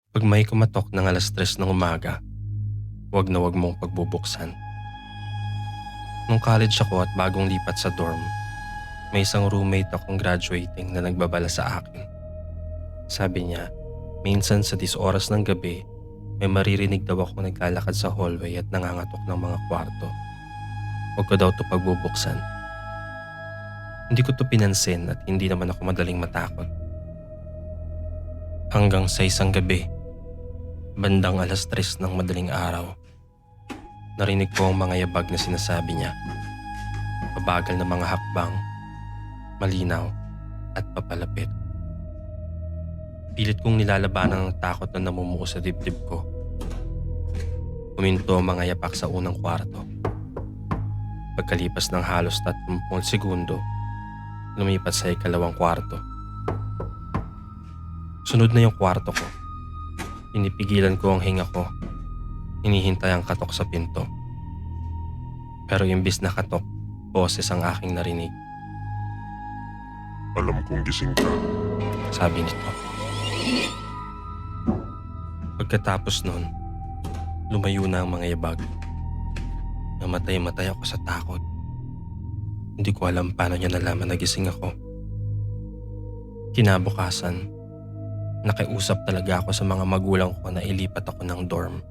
Pag may kumatok ng 3:00 ng umaga, wag na wag mong pagbubuksan. Nung college ako at bagong lipat sa dorm, may isang roommate akong graduating na nagbabala sa akin. Sabi niya, minsan sa 10 oras ng gabi, may maririnig daw ako naglalakad sa hallway at nangangatok ng mga kwarto. Huwag ko daw to pagbubuksan. Hindi ko to pinansin at hindi naman ako madaling matakot. Hanggang sa isang gabi, bandang 3:00 ng madaling araw, narinig ko ang mga yabag na sinasabi niya. Mabagal na mga hakbang, malinaw at papalapit. Pilit kong nilalabanan ng takot na namumuo sa dibdib ko. Huminto ang mga yapak sa unang kwarto. Pagkalipas ng halos 30 segundo, lumipat sa ikalawang kwarto. Sunod na yung kwarto ko. Pinipigilan ko ang hinga ko. Hinihintay ang katok sa pinto. Pero imbis na katok, boses ang aking narinig. Alam kong gising ka. Sabi nito. Pagkatapos nun, lumayo na ang mga yabag. Namatay-matay ako sa takot. Hindi ko alam paano niya nalaman na gising ako. Kinabukasan, nakiusap talaga ako sa mga magulang ko na ilipat ako ng dorm.